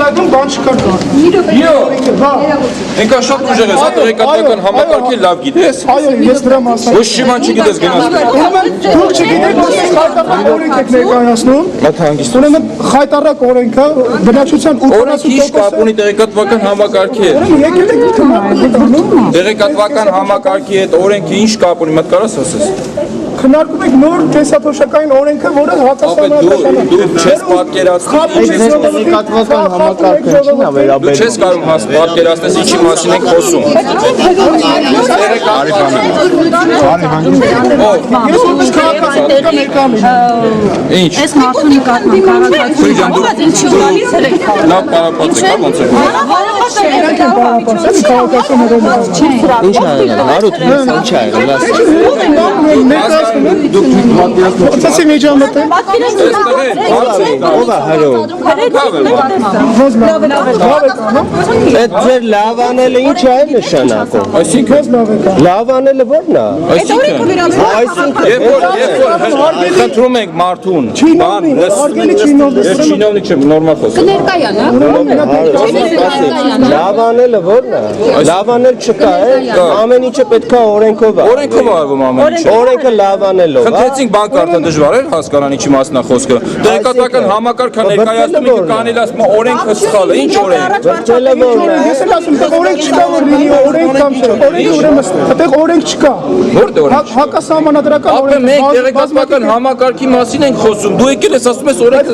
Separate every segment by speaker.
Speaker 1: Դրադում բան չկար։
Speaker 2: Ինքան շատ ուժեղ ես, հա տեղեկատվական համակարգի լավ գիտես։
Speaker 1: Այո, ես դրա մասին։
Speaker 2: Ոչ շիման չգիտես գնաս։
Speaker 1: Դուք չգիտեք, որ խայտարակ օրենք եք ներկայացնում։ Ուրեմն խայտարակ օրենքը բնակչության 80%-ը
Speaker 2: Ինչ կապ ունի տեղեկատվական համակարգի հետ։
Speaker 1: եկել եք քննարկում։
Speaker 2: Տեղեկատվական համակարգի հետ օրենքը ինչ կապ ունի, մտ կարաս ասես։
Speaker 1: Քննարկում եք նոր կենսաթոշակային օրենքը, որը հակասահմանադրական է։
Speaker 2: Դու չես պատկերացնում,
Speaker 3: տեղեկատվական համակարգը ինչին է վերաբերում։
Speaker 2: դու չես կարող պատկերացնել ինչի մասին ենք խոսում։ Ինչ։
Speaker 4: Այս մարդու նկատմամբ
Speaker 2: Լավ պարապած եք, ոնց է։
Speaker 3: Ինչ ա եղել, Մարութ, ինչ ա եղել։
Speaker 1: Ցածի մեջամտը։
Speaker 3: Ով է հրո։ Այդ ձեր լավ անելը ինչ է նշանակում։
Speaker 2: Այսինքն
Speaker 3: Լավ անելը ո՞րն է։
Speaker 2: խնդրում ենք մարդուն, բան, ես չինովնիկ չեմ, նորմալ խոսում։
Speaker 3: Լավ անելը ո՞րն է։ Լավ անել չկա, ամեն ինչը պետք է օրենքով է։
Speaker 2: Օրենքով արվում ամեն ինչ։
Speaker 3: Օրենքը լավ անելով։
Speaker 2: Խնդրեցինք բանկարտը դժվար էր հասկանան ինչի մասն է խոսքը։ Տեղեկատվական համակարգը ներկայացնում եք կանել ասում օրենքը սխալ է, ինչ օրենք։
Speaker 3: Վերջելը ո՞րն է։
Speaker 1: Ես էլ ասում եմ, օրենք չկա, որ լինի օրենք կամ չէ։ Օրենքը ուրեմն այդտեղ օրենք չկա։
Speaker 2: Որտե օրենք։
Speaker 1: Հակասահմանադրական
Speaker 2: Ապա մենք տեղեկատվական համակարգի մասին ենք խոսում։ Դու եկել ես ասում ես օրենքը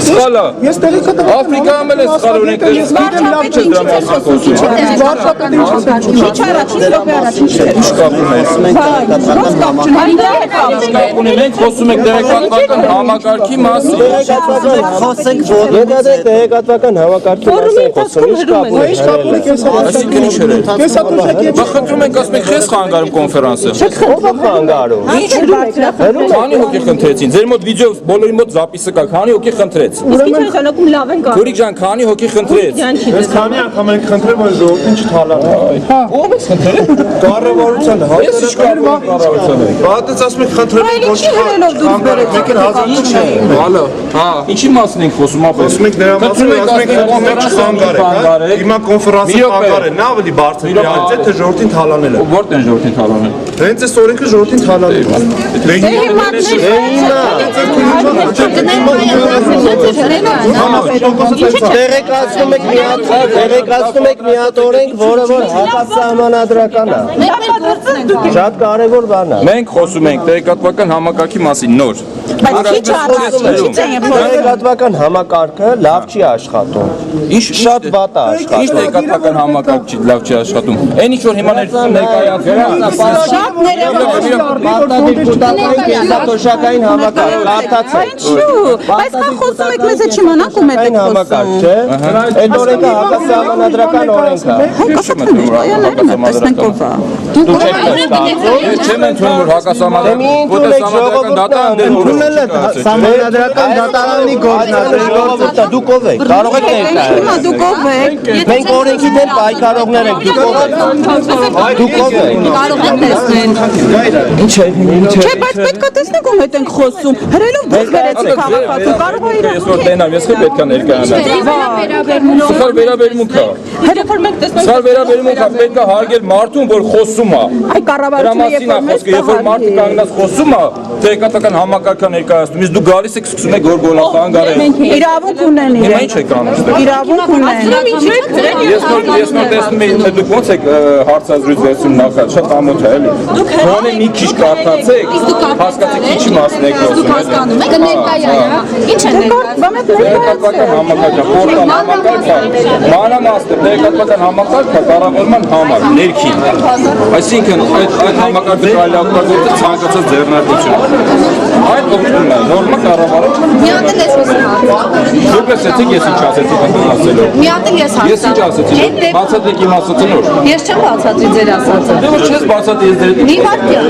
Speaker 2: սխալ է։
Speaker 1: Ես տեղեկատվական
Speaker 2: Աֆրիկայում էլ է սխալ օրենքը։
Speaker 1: ես գիտեմ լավ չէ դրա մասին խոսում։
Speaker 2: Ինչ կապ ունի մենք խոսում ենք տեղեկատվական համակարգի մասին։
Speaker 3: Եթե տեղեկատվական համակարգի մասին խոսում, ինչ կապ ունի։
Speaker 2: Այսինքն ինչ էր։ Բա խնդրում ենք ասում եք քեզ խանգարում կոնֆերանսը։
Speaker 3: Ո՞վ է խանգարում։
Speaker 2: Քանի հոգի խնդրեցին։ Ձեր մոտ վիդեո բոլորի մոտ զապիսը կա։ Քանի հոգի խնդրեց։ Քուրիկ ջան, քանի հոգի խնդրեց։
Speaker 5: Ես քանի անգամ ենք խնդրել, որ ժողովրդին չթալանի։
Speaker 2: Ո՞վ է խնդրել։
Speaker 5: Կառավարության
Speaker 2: Ես ինչ կառավարության եմ։
Speaker 5: Բացից ասում եք խնդրել, որ չխանգարեք, մեկ էլ հազար ինչ է։
Speaker 2: Հալո, հա, ինչի մասին ենք խոսում ապա։
Speaker 5: Ասում եք նրա մասին, ասում եք չխանգարեք։ Հիմա կոնֆերանսը խանգարել, նա ավելի բարձր է, այլ թե ժողովրդին թալանել է։
Speaker 2: Որտե՞ղ են ժողովրդին թալանել։
Speaker 5: Հենց այս օրենքը ժողովրդին թալանել է։
Speaker 3: Տեղեկացնում եք մի հատ օրենք, որը որ հակասահմանադրական է։ Շատ կարևոր բան է։
Speaker 2: Մենք խոսում ենք տեղեկատվական համակարգի մասին նոր։
Speaker 3: Տեղեկատվական համակարգը լավ չի աշխատում։ Շատ վատ է
Speaker 2: Ինչ
Speaker 3: աշխատում։
Speaker 2: տեղեկատվական համակարգ չի լավ չի աշխատում։ Այն ինչ որ հիմա
Speaker 3: Կենսաթոշակային համակարգ, կարդացեք։
Speaker 4: Բայց կա խոսում եք մեզ չիմանանք ում եք
Speaker 3: Այն համակարգ չէ։ Այդ օրենքը հակասահմանադրական օրենք է։ Դուք եք ստացվում։
Speaker 2: Ես չեմ ընդունում որ հակասահմանադրական դատան
Speaker 3: Սահմանադրական դատարանի գործնա դուք ով եք։ Կարող եք ներկայացնել։
Speaker 4: Դուք ով եք։
Speaker 3: Մենք օրենքի դեմ պայքարողներ ենք։ Դուք ով եք։ Դուք ով եք։
Speaker 4: Կարող եք տեսնել։
Speaker 3: Ինչ է։
Speaker 4: Չէ, բայց պետք է տեսնենք ում հետ ենք խոսում։ Հրելով դուք վերեցիք քաղաքացու։ Կարող է
Speaker 2: Ես որ տենամ, ես պետք է ներկայանամ։ Սխալ վերաբերմունք է։
Speaker 4: Հրեփոր մենք տեսնենք։
Speaker 2: Սխալ վերաբերմունք է, պետք է հարգել մարդուն, որ խոսում է։
Speaker 4: Այ կառավարությունը
Speaker 2: Դրա մասին է խոսքը, երբ որ մարդը կանգնած խոսում է, տեղեկատվական համակարգը ներկայացնում, իսկ դու գալիս եք սկսում եք գորգոլա խանգարել։
Speaker 4: Իրավունք ունեն
Speaker 2: Հիմա
Speaker 4: իրենք։
Speaker 2: ինչ եք անում այստեղ։
Speaker 4: Իրավունք ունեն։
Speaker 2: Ես նոր տեսնում եմ, թե դուք ոնց եք հարցազրույց վերցնում նախած, շատ ամոթ է, էլի։ Գոնե մի քիչ կարդացեք, հասկացեք ինչի մասին եք խոսում։
Speaker 6: Հասկանում եք ներկայանը, ինչ է ներկայացնում։
Speaker 2: Տեղեկատվական համակարգը, պորտալ համակարգը, մանրամասն տեղեկատվական համակարգը կառավարման համար, ներքին։ Այսինքն այդ համակարգը կարելի է օգտագործել ցանկացած ձեռնարկություն։ Այդ օգտվում է, նորմալ կառավարում։
Speaker 6: Մի հատ էլ ես ասացի։
Speaker 2: Դուք ասեցիք, ես ինչ ասեցի, ասելով։
Speaker 6: Մի հատ էլ ես
Speaker 2: Ես ինչ ասեցի, բացատրեք իմ ասածը նոր։
Speaker 6: Ես չեմ բացատրի ձեր ասածը։
Speaker 2: Դե որ չես բացատրի ես դեր։
Speaker 6: Մի վարքյան։